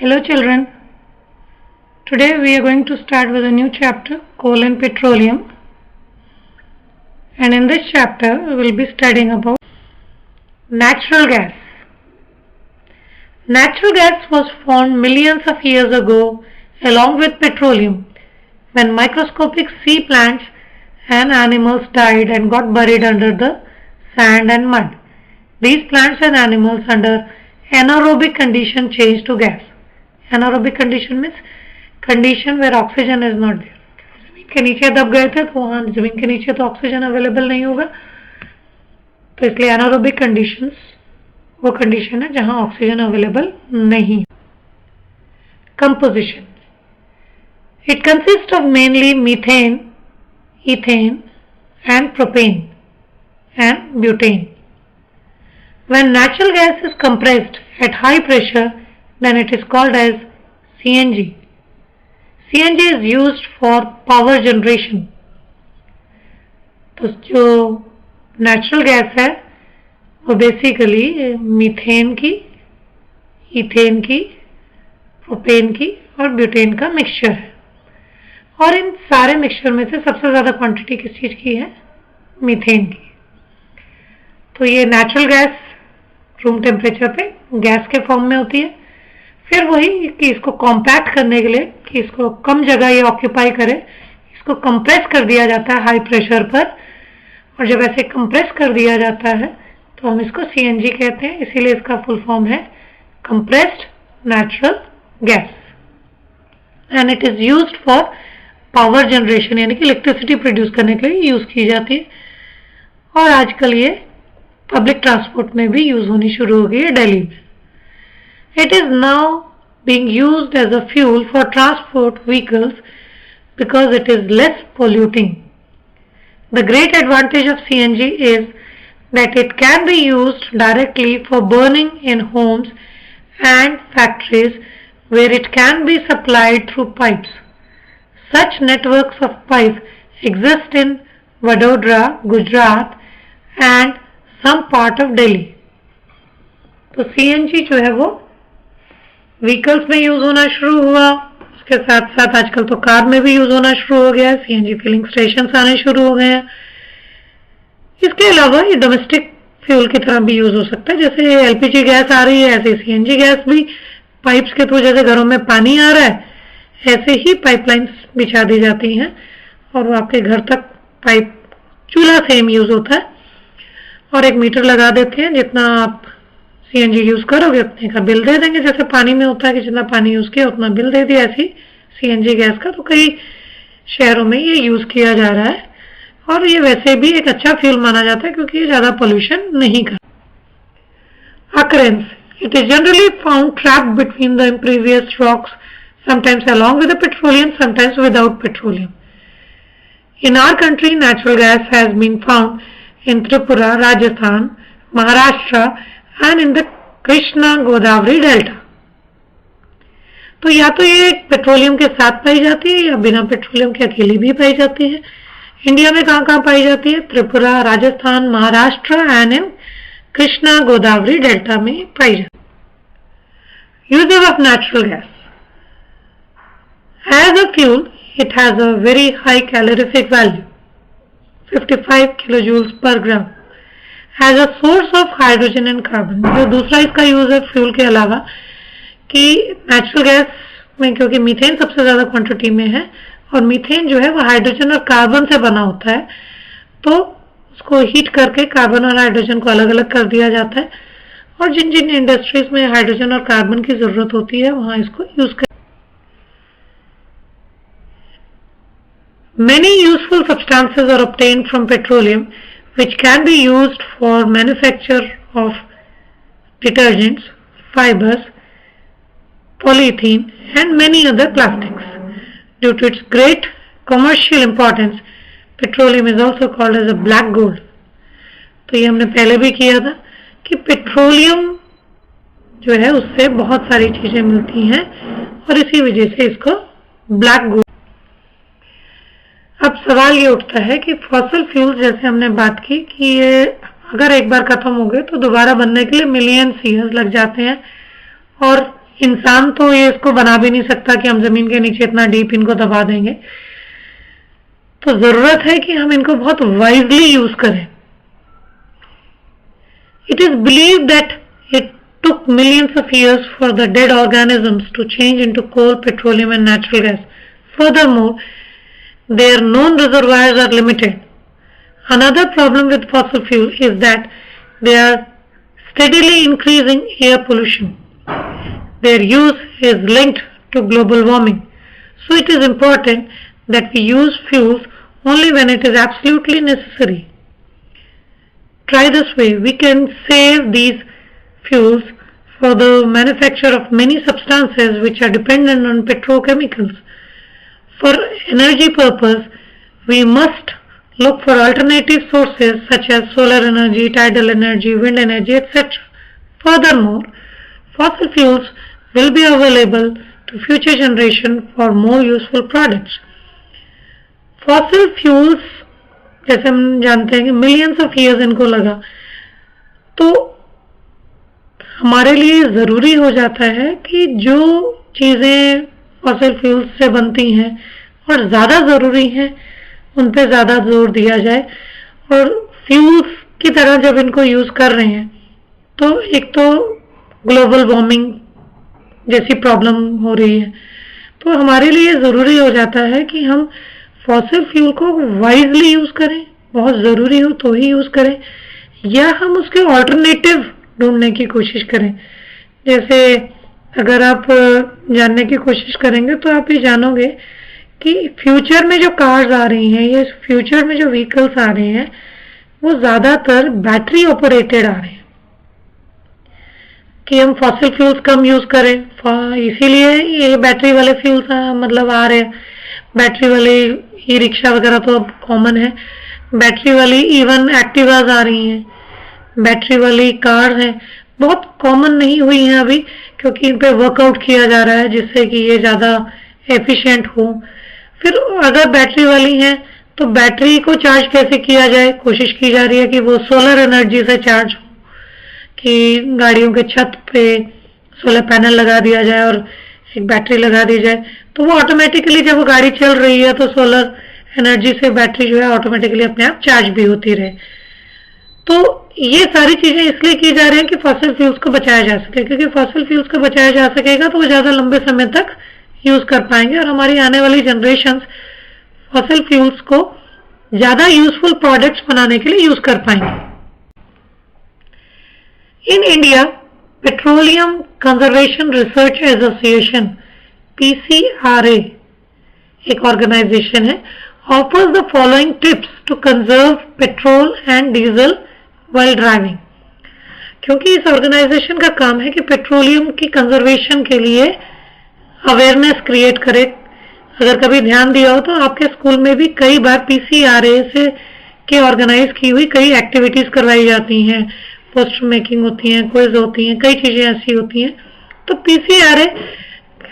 Hello children, today we are going to start with a new chapter, Coal and Petroleum, and in this chapter we will be studying about natural gas. Natural gas was formed millions of years ago along with petroleum when microscopic sea plants and animals died and got buried under the sand and mud. These plants and animals under anaerobic condition changed to gas. Anaerobic condition means condition where oxygen is not there. जमीन के नीचे दब गए थे तो वहाँ जमीन के नीचे तो ऑक्सीजन अवेलेबल नहीं होगा, तो इसलिए एनारोबिक कंडीशंस वो कंडीशन है जहाँ ऑक्सीजन अवेलेबल नहीं. Composition. It consists of mainly methane, ethane and propane and butane. When natural gas is compressed at high pressure, then it is called as CNG. CNG is used for power generation. तो जो natural gas है वो basically methane की, ethane की, propane की और butane का mixture है. और इन सारे मिक्सचर में से सबसे ज़्यादा क्वांटिटी किस चीज़ की है? मीथेन की. तो ये नेचुरल गैस रूम टेम्परेचर पे गैस के फॉर्म में होती है. फिर वही कि इसको कॉम्पैक्ट करने के लिए कि इसको कम जगह ये ऑक्यूपाई करे, इसको कंप्रेस कर दिया जाता है हाई प्रेशर पर. और जब ऐसे कंप्रेस कर दिया जाता है तो हम इसको सीएनजी कहते हैं. इसीलिए इसका फुल फॉर्म है compressed natural gas and it is used for power generation, यानी कि इलेक्ट्रिसिटी प्रोड्यूस करने के लिए यूज की जाती है. और आजकल ये पब्लिक ट्रांसपोर्ट में भी यूज होनी शुरू हो गई है दिल्ली में. It is now being used as a fuel for transport vehicles because it is less polluting. The great advantage of CNG is that it can be used directly for burning in homes and factories where it can be supplied through pipes. Such networks of pipes exist in Vadodara, Gujarat and some part of Delhi. तो CNG जो है वो vehicles में use होना शुरू हुआ, उसके साथ साथ आजकल तो कार में भी यूज होना शुरू हो गया है. सीएनजी फिलिंग स्टेशन आने शुरू हो गए हैं. इसके अलावा ये डोमेस्टिक फ्यूल की तरह भी यूज हो सकता है. जैसे एलपीजी गैस आ रही है ऐसे सीएनजी गैस भी पाइप्स के थ्रू, जैसे घरों में पानी आ रहा है ऐसे ही पाइपलाइंस बिछा दी जाती हैं और वो आपके घर तक पाइप चूल्हा सेम यूज होता है. और एक मीटर लगा देते हैं, जितना आप सीएनजी यूज करोगे उतने का बिल दे देंगे. जैसे पानी में होता है कि जितना पानी यूज किया उतना बिल दे दिया, ऐसी सीएनजी गैस का तो कई शहरों में ये यूज किया जा रहा है. और ये वैसे भी एक अच्छा फ्यूल माना जाता है क्योंकि ये ज्यादा पोल्यूशन नहीं करता. Occurrence. It is generally found trapped between the impervious rocks, sometimes along with the petroleum, sometimes without petroleum. In our country, natural gas has been found in Tripura, Rajasthan, Maharashtra and in the Krishna Godavari Delta. तो या तो ये petroleum के साथ पाई जाती है या बिना पेट्रोलियम के अकेली भी पाई जाती है. इंडिया में कहाँ कहाँ पाई जाती है? Tripura, Rajasthan, Maharashtra and in Krishna Godavari delta में पाई जाती है. Usages of natural gas. As a fuel, it has a very high calorific value, 55 kilojoules per gram. As a source of hydrogen and carbon. जो दूसरा इसका यूज है फ्यूल के अलावा कि नेचुरल गैस में क्योंकि मीथेन सबसे ज़्यादा क्वांटिटी में है और मीथेन जो है वो हाइड्रोजन और कार्बन से बना होता है, तो उसको हीट करके कार्बन और हाइड्रोजन को अलग अलग कर दिया जाता है. और जिन जिन इंडस्ट्रीज में हाइड्रोजन और कार्बन की ज़रूरत होती है वहाँ इसको यूज कर. Many useful substances are obtained from petroleum which can be used for manufacture of detergents, fibers, polyethylene and many other plastics. Due to its great commercial importance, petroleum is also called as a black gold. तो ये हमने पहले भी किया था कि petroleum जो है उससे बहुत सारी चीजें मिलती हैं और इसी वजह से इसको ब्लैक गोल्ड. अब सवाल ये उठता है कि फॉसिल फ्यूल जैसे हमने बात की कि ये अगर एक बार खत्म हो गए तो दोबारा बनने के लिए मिलियन ईयर्स लग जाते हैं और इंसान तो ये इसको बना भी नहीं सकता कि हम जमीन के नीचे इतना डीप इनको दबा देंगे। तो जरूरत है कि हम इनको बहुत वाइजली यूज करें। It is believed that it took millions of years for the dead organisms to change into coal, petroleum and natural gas. Furthermore, their known reservoirs are limited. Another problem with fossil fuel is that they are steadily increasing air pollution. Their use is linked to global warming. So it is important that we use fuels only when it is absolutely necessary. Try this way. We can save these fuels for the manufacture of many substances which are dependent on petrochemicals. For energy purpose, we must look for alternative sources such as solar energy, tidal energy, wind energy, etc. Furthermore, fossil fuels will be available to future generation for more useful products. Fossil fuels, जैसे हम जानते हैं कि millions of years इनको लगा, तो हमारे लिए ज़रूरी हो जाता है कि जो चीज़ें फॉसिल फ्यूल्स से बनती हैं और ज़्यादा ज़रूरी हैं उन पे ज़्यादा जोर दिया जाए। और फ्यूल्स की तरह जब इनको यूज़ कर रहे हैं तो एक तो ग्लोबल वार्मिंग जैसी प्रॉब्लम हो रही है, तो हमारे लिए ज़रूरी हो जाता है कि हम फॉसिल फ्यूल को वाइजली यूज़ करें, बहुत ज़रूरी हो तो ही यूज़ करें, या हम उसके ऑल्टरनेटिव ढूंढने की कोशिश करें। जैसे अगर आप जानने की कोशिश करेंगे तो आप ये जानोगे कि फ्यूचर में जो कार्स आ रही हैं या फ्यूचर में जो व्हीकल्स आ रहे हैं वो ज़्यादातर बैटरी ऑपरेटेड आ रहे हैं, कि हम फॉसिल फ्यूल्स कम यूज़ करें, इसीलिए ये बैटरी वाले फ्यूल्स मतलब आ रहे हैं। बैटरी वाले ई रिक्शा वगैरह तो अब कॉमन है, बैटरी वाली इवन एक्टिवाज आ रही हैं, बैटरी वाली कार हैं, बहुत कॉमन नहीं हुई हैं अभी क्योंकि इन पे वर्कआउट किया जा रहा है जिससे कि ये ज़्यादा एफिशिएंट हो। फिर अगर बैटरी वाली हैं तो बैटरी को चार्ज कैसे किया जाए, कोशिश की जा रही है कि वो सोलर एनर्जी से चार्ज हो, कि गाड़ियों के छत पे सोलर पैनल लगा दिया जाए और एक बैटरी लगा दी जाए, तो वो ऑटोमेटिकली जब वो गाड़ी चल रही है तो सोलर एनर्जी से बैटरी जो है ऑटोमेटिकली अपने आप चार्ज भी होती रहे। तो ये सारी चीजें इसलिए की जा रही हैं कि फॉसिल फ्यूल्स को बचाया जा सके, क्योंकि फॉसिल फ्यूल्स को बचाया जा सकेगा तो वो ज्यादा लंबे समय तक यूज कर पाएंगे और हमारी आने वाली जनरेशंस फॉसिल फ्यूल्स को ज्यादा यूजफुल प्रोडक्ट्स बनाने के लिए यूज कर पाएंगे। In India, petroleum conservation research association PCRA एक ऑर्गेनाइजेशन है, offers the following tips to conserve petrol and diesel while driving। क्योंकि इस ऑर्गेनाइजेशन का काम है कि पेट्रोलियम की कंजर्वेशन के लिए अवेयरनेस क्रिएट करे। अगर कभी ध्यान दिया हो तो आपके स्कूल में भी कई बार PCRA से के ऑर्गेनाइज की हुई कई एक्टिविटीज करवाई जाती हैं, पोस्टर मेकिंग होती हैं, क्विज होती हैं, कई चीजें ऐसी होती हैं। तो PCRA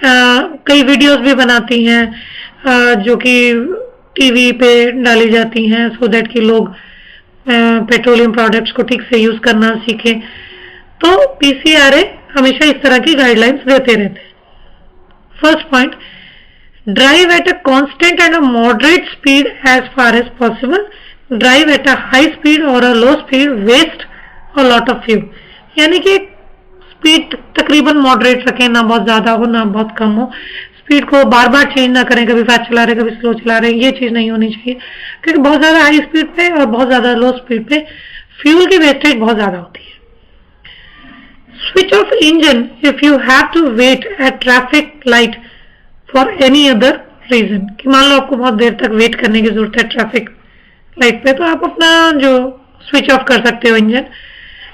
कई वीडियोस भी बनाती हैं जो कि टीवी पे डाली जाती हैं सो दैट कि लोग पेट्रोलियम प्रोडक्ट्स को ठीक से यूज करना सीखें। तो PCRA हमेशा इस तरह की गाइडलाइंस देते रहते हैं। First point, drive at a constant and a moderate speed as far as possible. Drive at a high speed और a low speed waste a lot of fuel. यानी कि स्पीड तकरीबन मॉडरेट रखें, ना बहुत ज्यादा हो ना बहुत कम हो। स्पीड को बार बार चेंज ना करें, कभी फास्ट चला रहे कभी स्लो चला रहे, ये चीज नहीं होनी चाहिए, क्योंकि बहुत ज्यादा हाई स्पीड पे और बहुत ज्यादा लो स्पीड पे फ्यूल की वेस्टेज बहुत ज्यादा होती है। Switch off engine if you have to wait at traffic light for any other reason. कि मान लो आपको बहुत देर तक वेट करने की जरूरत है ट्रैफिक लाइट पे, तो आप अपना जो स्विच ऑफ कर सकते हो इंजन।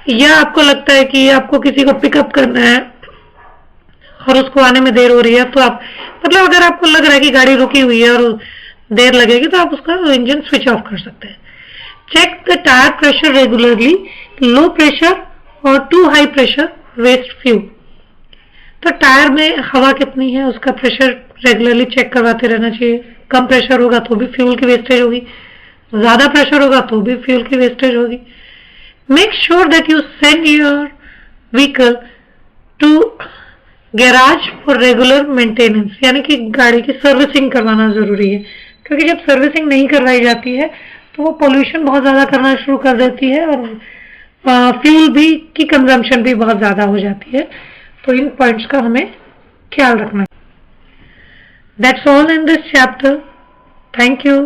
या आपको लगता है कि आपको किसी को पिकअप करना है और उसको आने में देर हो रही है, तो आप मतलब अगर आपको लग रहा है कि गाड़ी रुकी हुई है और देर लगेगी तो आप उसका इंजन स्विच ऑफ कर सकते हैं। Check the tyre pressure regularly. Low pressure और too high pressure waste fuel. तो टायर में हवा कितनी है उसका प्रेशर रेगुलरली चेक करवाते रहना चाहिए। कम प्रेशर होगा तो भी फ्यूल की वेस्टेज होगी, ज्यादा प्रेशर होगा तो भी फ्यूल की वेस्टेज होगी। Make sure that you send your vehicle to garage for regular maintenance, यानी कि गाड़ी की सर्विसिंग करवाना जरूरी है, क्योंकि जब सर्विसिंग नहीं करवाई जाती है तो वो पोल्यूशन बहुत ज्यादा करना शुरू कर देती है और फ्यूल भी की कंजम्पशन भी बहुत ज्यादा हो जाती है। तो इन पॉइंट्स का हमें ख्याल रखना है। That's all in this chapter. Thank you.